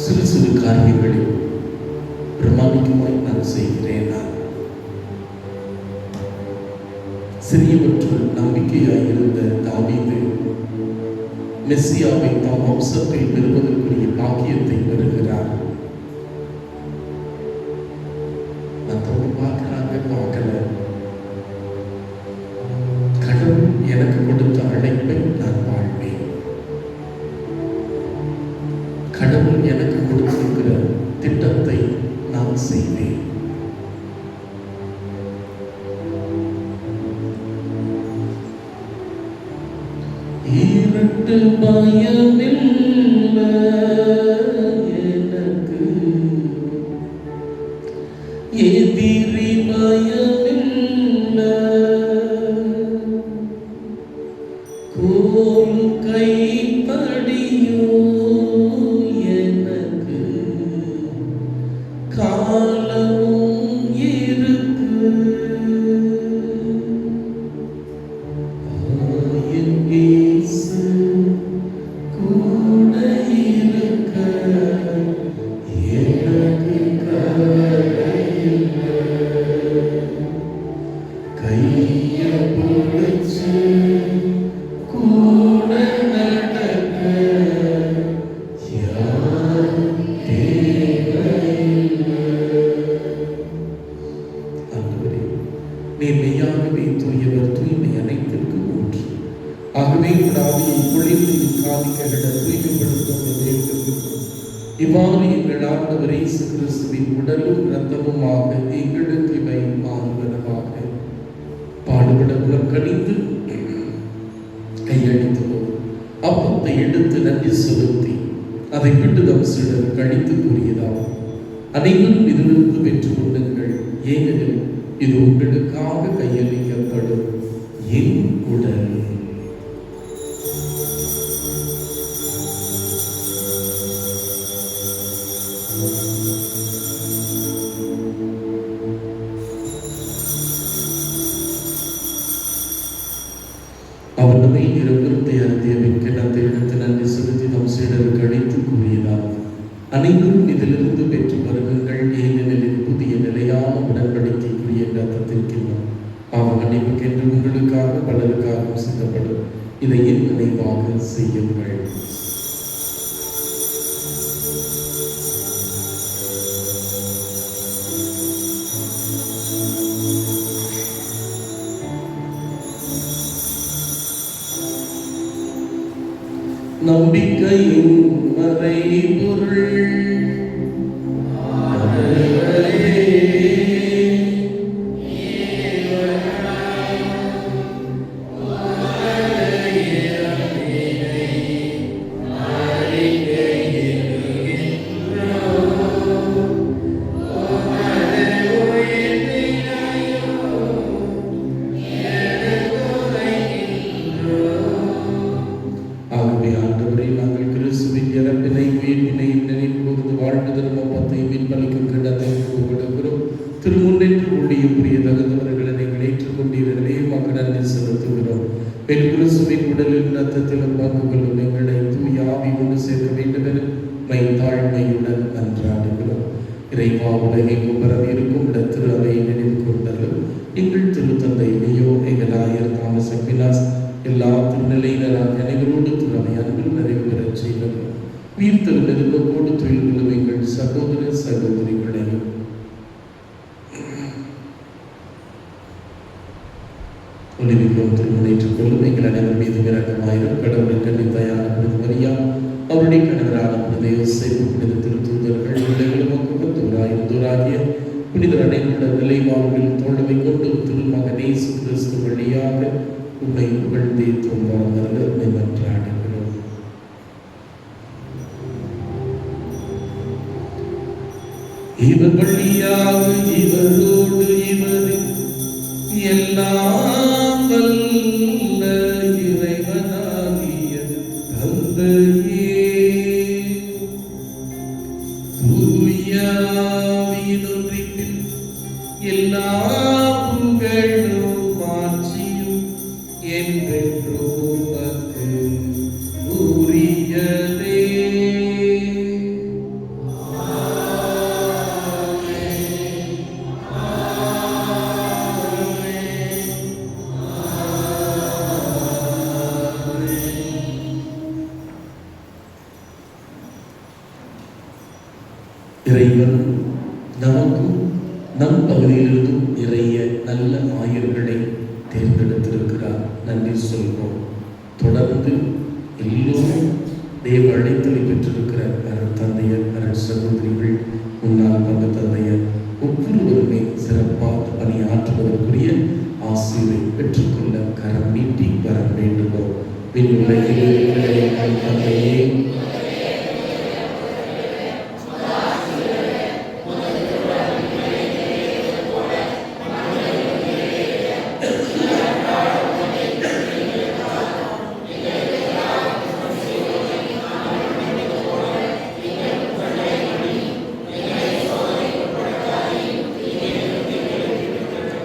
[SPEAKER 1] சிறு சிறு காரியங்களில் பிரமாணிக்கமாய் நான் செய்கிறேன். சிறியவற்றுள் நம்பிக்கையாயிருந்த தாவீது மெஸ்ஸியாவை தாம் வம்சத்தை பெறுவதற்குரிய பாக்கியத்தை பெறுகிறார். மற்றவங்க பார்க்கிறாங்க, பார்க்கல. கடவுள் எனக்கு கொடுத்த அழைப்பை நான் வாழ்வேன். கடவுள் எனக்கு கொடுத்திருக்கிற திட்டத்தை நான் செய்வேன். இருட்டு பயமில்லை எனக்கு, எதிரி பயமில்லை, கோல் கைப்படியோ எனக்கு, காலமும் இருக்கு. கூட இருக்க எனக்கு கவலையில்லை. கைய பிடிச்சு கூட நடக்க யாரும் தேவையில்லை. ஆண்டவரே, நீர் மெய்யாகவே தூயவர், தூய்மை அனைத்திற்கும் ஊற்று. ஆகவே ஆவியை பொழிந்து காணிக்கைகளை தூய்மைப்படுத்தும். இவ்வாறு எங்கள் ஆண்டவர் இயேசு கிறிஸ்துவின் உடலும் இரத்தமுமாக எங்களுக்கு இவை மாறுவனவாக. பாடுபட புறக்கணித்து கையளித்து அப்பத்தை எடுத்து நன்றி செலுத்தி அதை விட்டு தம் சிலர் கழித்து கூறியதாகும்: அனைவரும் இதிலிருந்து பெற்றுக் கொள்ளுங்கள், ஏனெனில் இது உங்களுக்காக கையளிக்கப்படும் என் உடல். அவர் நம்மை விருப்பத்தை அறிந்தியவின் கிண்ணத்தை எடுத்து நன்றி செலுத்தி நம் சீடருக்கு அழைத்து கூறியதால்: அனைவரும் இதிலிருந்து பெற்று வருகுங்கள், ஏனெனில் இது புதிய நிலையான உடன்படிக்கைக்குரிய இரத்தத்தின் கிண்ணம். பாவ மன்னிப்புக்கென்று உங்களுக்காக பலருக்காகவும் சிந்தப்படும். இதை என் நினைவாக செய்யுங்கள். நம்பிக்கையின் மறைபொருள் திருமுன்னின்று ஊழியம் புரிய தகுந்தவர்களை நீங்கள் ஏற்றுக்கொண்டீர்களே, மக்கள் நன்றி செலுத்துகிறோம். பெண் கிறிஸ்துவின் உடலில் இரத்தத்திலும் பங்கு கொள்ளும் எங்களை தூய ஆவி கொண்டு சேர்க்க வேண்டும் என தாழ்மையுடன் நன்றாடுகிறோம். இறைவா, உலகெங்கும் பரவி இருக்கும் திரு அவையை நினைவு கொண்டலும் எங்கள் திருத்தந்தை லியோ, எங்கள் ஆயர் தாமஸ் அக்வினாஸ், எல்லா திருநிலையினராக அனைவரோடு திரு அவை அன்பில் நிறைவு பெறச் செய்தலும் உயிர் திரு நெருங்கோடு தொழில் கொள்ளும் எங்கள் சகோதர சகோதரிகளையும் ஒளிவிக்கும் திருமணேற்றுக் கொள்ளும் எங்கள் அனைவர் மீது இரக்கமாயிரும். கடவுளின் கல்வி தயார் மரியா அவருடைய கணவரான புனித யோசேப்பு, புனித திருத்தூதர்கள், இருந்தோராகிய புனிதர் அனைவருடன் நிலை வாழ்வில் தோழமை கொண்டு திருமகன் இயேசு கிறிஸ்து வழியாக உண்மை புகழ்ந்தே தோன்றாமல் மன்றாடுகிறோம். இவர் வழியாக இவரோடு இவரில் எல்லாம் வல்ல இறைவனாகிய தந்தையே, தூய ஆவியின் ஒன்றிப்பில் எல்லா புகழும் மாட்சியும் என்றென்றும் உமக்கு உரியதே. இறைவன் நமக்கும் நம் பகுதியிலிருந்தும் நிறைய நல்ல ஆயர்களை தேர்ந்தெடுத்திருக்கிறார். நன்றி சொல்வோம். தொடர்ந்து எல்லோரும் தேவ அழைத்தலை பெற்றிருக்கிற அருள் தந்தையர், அருள் சகோதரிகள், முன்னாள் பங்கு தந்தையர் ஒவ்வொருவருமே சிறப்பாக பணியாற்றுவதற்குரிய ஆசிரியரை பெற்றுக்கொள்ள கரம் நீட்டி வர வேண்டுவோம். விண்ணுலகில் இருக்கிற எங்கள் தந்தையே,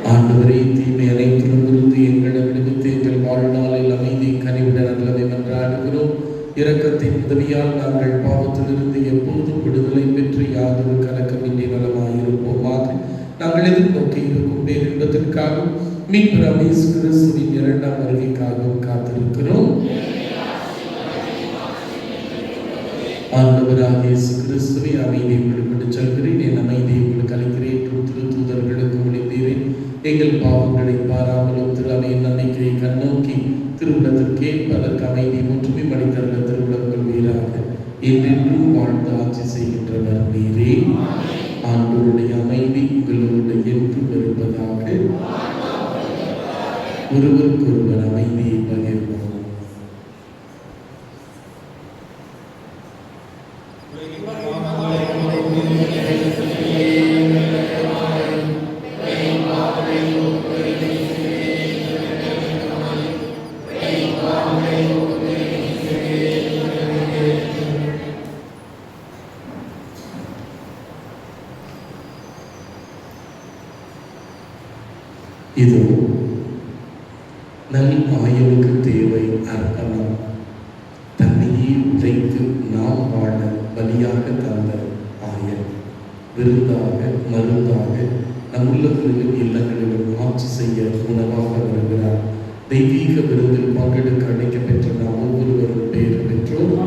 [SPEAKER 1] ஆண்டவரே, தீமை அனைத்திலும் இருந்து எங்களை விடுவித்து எங்கள் வாழ்நாளில் அமைதி கனிவிட நல்லதை மன்றாடுகிறோம். இரக்கத்தின் உதவியால் நாங்கள் பாவத்திலிருந்து எப்போதும் விடுதலை பெற்று யாதொரு கலக்கமின்றி நலமாயிருப்போமாக. நாங்கள் எதிர்நோக்கி இருக்கும் பேரின்பத்திற்காகவும் மீட்பர் இயேசு கிறிஸ்துவின் இரண்டாம் வருகைக்காகவும் காத்திருக்கிறோம். ஆண்டவராக இயேசு கிறிஸ்துவை அமைதியை விடுபட்டு செல்கிறேன், என் அமைதியை உங்களுக்கு அளிக்கிறேன் திருத்தூதர்களுக்கு மொழிந்தீரேன். எங்கள் பாவங்களை பாராமலும் திரு அவையின் நம்பிக்கையை கண்ணோக்கி திருவுள்ளத்திற்கேற்ப அதற்கு அமைதி ஒற்றுமை மனிதர்கள் திருவுள்ளங்கள் வீராக என்றென்றும் வாழ்ந்து ஆட்சி செய்கின்றனர் நீரே. ஆண்டவருடைய அமைதி உங்களோடு என்றும் இருப்பதாக. ஒருவருக்கொருவர் அமைதியை பகிர்வோம். இதோ நல் ஆயனுக்கு தேவை அர்ப்பணம். தன்னையே உழைத்து நாம் வாழ பலியாக தந்த ஆயன் விருந்தாக மருந்தாக நம் உள்ளங்களிலும் இல்லங்களிலும் ஆட்சி செய்ய உணவாக வருகிறார். தெய்வீக விருந்தில் பங்கெடுக்க அழைக்கப்பெற்ற நாம் ஒவ்வொருவரும் பெயர் பெற்றோர்.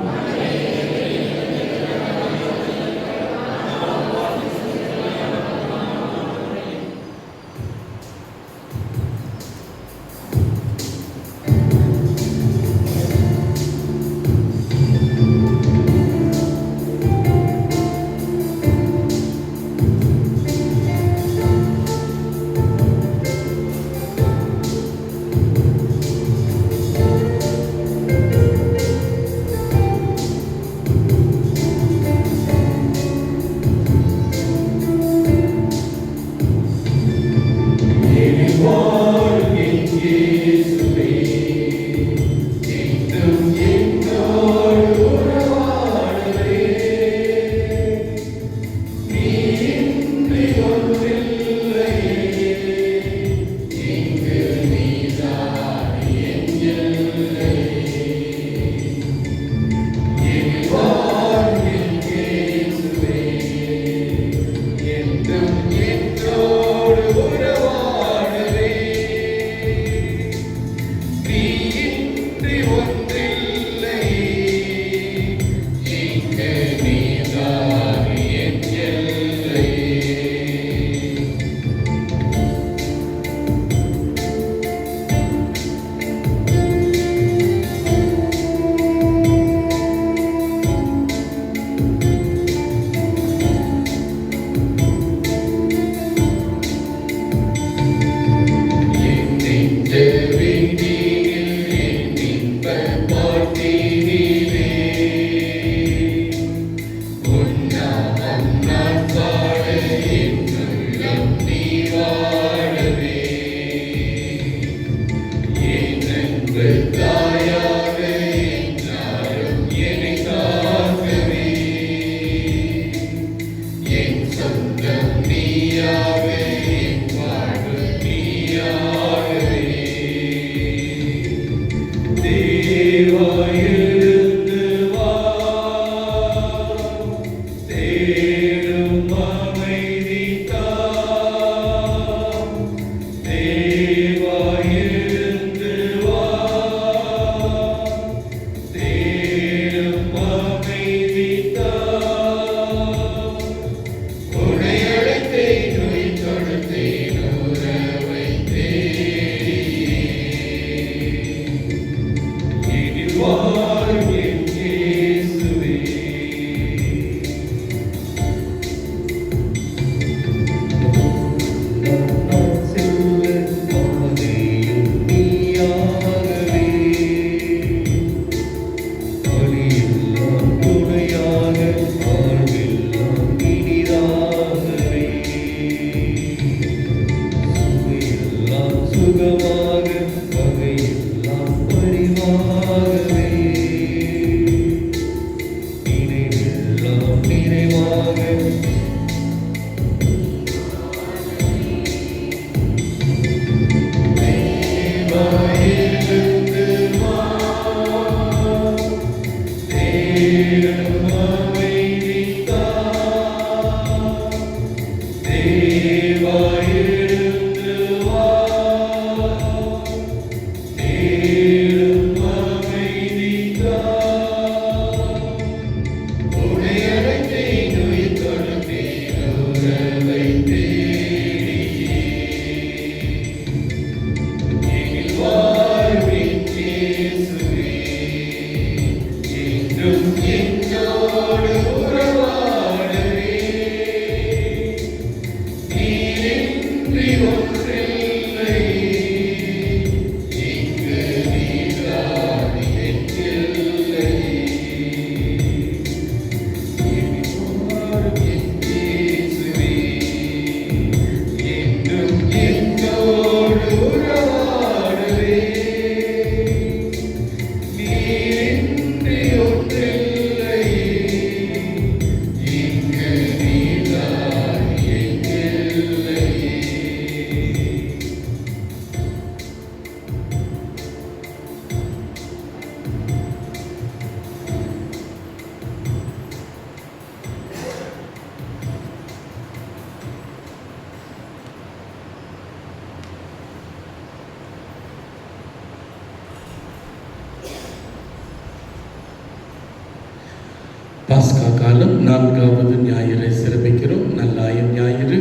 [SPEAKER 1] பாஸ்கா காலம் 4வது ஞாயிறை சிறப்பிக்கிறோம். நல்லாயன் ஞாயிறு.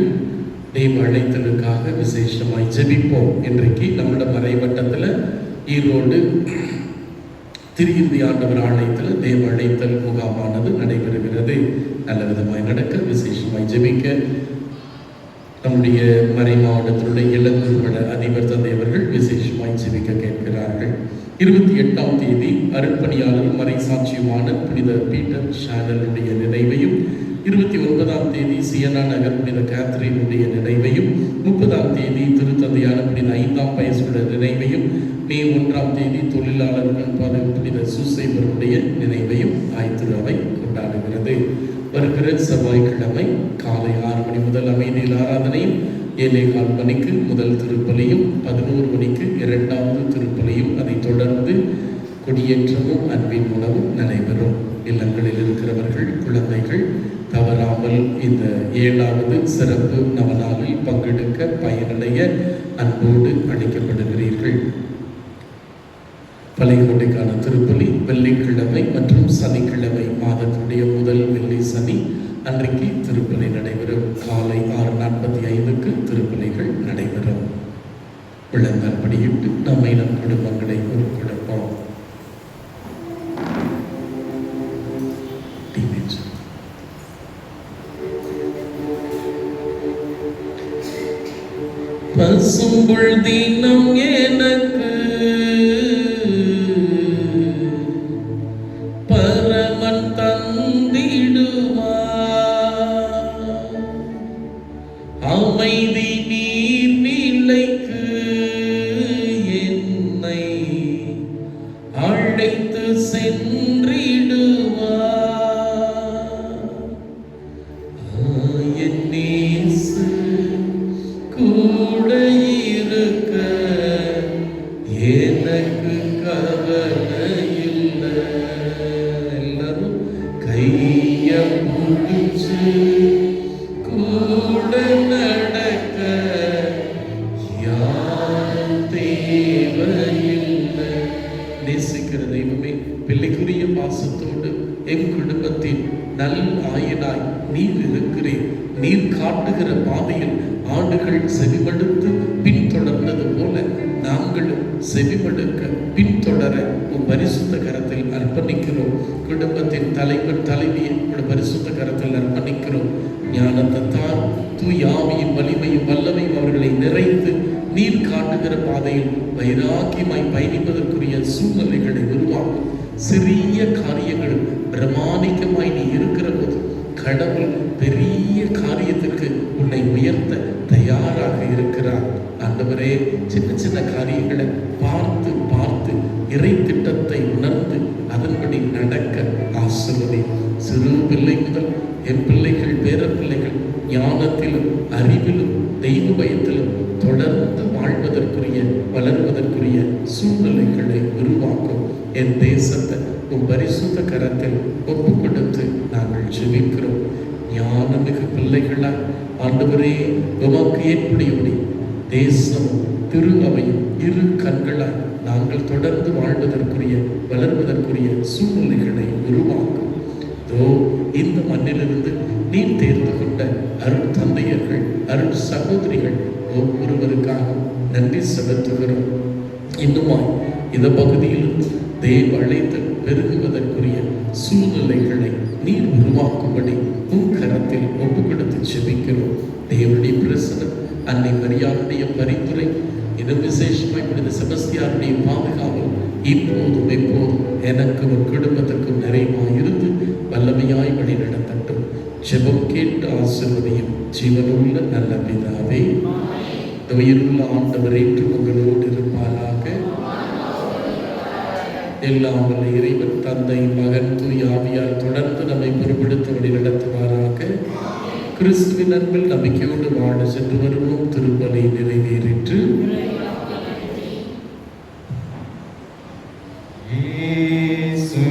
[SPEAKER 1] தெய்வ அழைத்தலுக்காக விசேஷமாய் ஜெபிப்போம். இன்றைக்கு நம்மளோட மறைவட்டத்தில் ஈரோடு திருஇறுதி ஆண்டவர் ஆலயத்தில் தெய்வ அழைத்தல் முகாமானது நடைபெறுகிறது. நல்ல விதமாய் நடக்க விசேஷமாய் ஜெபிக்க நம்முடைய மறை மாவட்டத்தினுடைய இளங்குருவட அதிபர் தந்தையவர்கள் விசேஷமாய் ஜெபிக்க கேட்கிறார்கள். 28ஆம் தேதி அருட்பணியாளர் மறைசாட்சியுமான புனித பீட்டர் ஷானலுடைய நினைவையும், 29ஆம் தேதி சியனா நகர் புனித கேத்ரினுடைய நினைவையும், 30ஆம் தேதி திருத்தந்தையான புனித 5ஆம் பயசுடைய நினைவையும், மே 1ஆம் தேதி தொழிலாளர் பண்பாடு புனித சூசைபருடைய நினைவையும் ஆய்திருவை கொண்டாடுகிறது. வருகிற செவ்வாய்க்கிழமை காலை 6 மணி முதல் அமைதியில் ஆராதனையும், 7:15 மணிக்கு முதல் திருப்பலியும், 11 மணிக்கு 2வது திருப்பலியும், அதைத் தொடர்ந்து கொடியேற்றமும் அன்பின் உணவும் நடைபெறும். இல்லங்களில் இருக்கிறவர்கள் குழந்தைகள் தவறாமல் இந்த 7வது சிறப்பு நவநாளில் பங்கெடுக்க பயனடைய அன்போடு அழைக்கப்படுகிறீர்கள். பள்ளிக்கோட்டைக்கான திருப்பலி வெள்ளிக்கிழமை மற்றும் சனிக்கிழமை, மாதத்துடைய முதல் வெள்ளி சனி அன்றைக்கு திருப்பலி நடைபெறும். காலை 6:45க்கு திருப்பலிகள் நடைபெறும். விளந்தால் படியிட்டு நம்மை நம் குடும்பங்களை கொடுப்போம். பசும்புள் தினம் எனக்கு பரமன் தந்திடுவார், அமைதி நீர் நிலைக்கு என்னை அழைத்து சென்றிடுவார். என் நேசு கூட இருக்க எனக்கு கவலை இல்லை. எல்லாரும் கைய பிடிச்சு கூட நடக்க யாரும் தேவையில்லை. நேசிக்கிற தெய்வமே, பிள்ளைக்குரிய பாசத்தோடு என் குடும்பத்தின் நல் ஆயனாய் நீர் இருக்கிறேன். நீர் காட்டுகிற பாதையில் ஆடுகள் செவிமடுத்து பின்தொடர்ந்தது போல நாங்களும் செவிமடுக்க பின்தொடர உன் பரிசுத்த கரத்தில் அர்ப்பணிக்கிறோம். குடும்பத்தின் தலைவர் தலைவியை உன் பரிசுத்த கரத்தில் அர்ப்பணிக்கிறோம். ஞானத்தால் தூய் ஆவியின் வலிமையும் வல்லமையும் அவர்களை நிறைத்து நீர் காட்டுகிற பாதையில் வைராக்கியமாய் பயணிப்பதற்குரிய சூழ்நிலைகளை உருவாக்கும். சிறிய காரியங்கள் பிரமாணிக்கமாய் நீ இருக்கிற போது கடவுள் பெரிய காரியத்திற்கு உன்னை உயர்த்த தயாராக இருக்கிறார். ஆண்டவரே, சின்ன சின்ன காரியங்களை பார்த்து பார்த்து இறை திட்டத்தை உணர்ந்து அதன்படி நடக்க ஆசீர்வதி. சிறு பிள்ளை முதல் என் பிள்ளைகள் பேர பிள்ளைகள் ஞானத்திலும் அறிவிலும் தெய்வ பயத்திலும் தொடர்ந்து வாழ்வதற்குரிய வளர்வதற்குரிய சூழ்நிலைகளை உருவாக்கும். என் தேசத்தை உன் பரிசுத்த கரத்தில் ஒப்பு கொடுத்து நாங்கள் ஜெபிக்கிறோம். ஞானமிகு பிள்ளைகளால் ஆண்டவரே, உமக்கு ஏற்புடையபடி தேசமும் திரு அவையும் இரு கண்களாய் நாங்கள் தொடர்ந்து வாழ்வதற்குரிய வளர்வதற்குரிய சூழ்நிலைகளை உருவாக்கும். இந்த மண்ணிலிருந்து நீ தேர்ந்து கொண்ட அருள் தந்தையர்கள், அருள் சகோதரிகள் ஒவ்வொருவருக்காக நன்றி செலுத்துகிறோம். இன்னுமாய் இந்த பகுதியிலிருந்து தேவ அழைத்தல் பெருகுவதற்குரிய சூழ்நிலைகளை நீர் உருவாக்கும்படி உன் கரத்தில் ஒப்பு கொடுத்து செபிக்கிறோம். தேவனுடைய பிரசனம், அன்னை மரியாளுடைய பரிந்துரை, இன்னும் விசேஷமாய் புனித செபஸ்தியாருடைய பாதுகாவல் இப்போதும் எப்போதும் எனக்கு ஒரு குடும்பத்திற்கும் நிறைவாய் இருந்து வல்லமையாய் வழி நடத்தட்டும். ஜெபம் கேட்டு ஆசீர்வதியும் ஜீவனுள்ள நல்ல பிதாவே. உயிருள்ள ஆண்டவர் ஏற்று உங்களோடு இருப்பாராக. எல்லாம் வல்ல இறைவன் தந்தை, மகன், தூய ஆவியார் தொடர்ந்து நம்மை பொறுப்படுத்த வழி நடத்துவாராக. கிறிஸ்துவின் அன்பில் நம்பிக்கையோடு வாழ சென்று வருவோம். திருப்பலி நிறைவேறிற்று.
[SPEAKER 5] இயேசு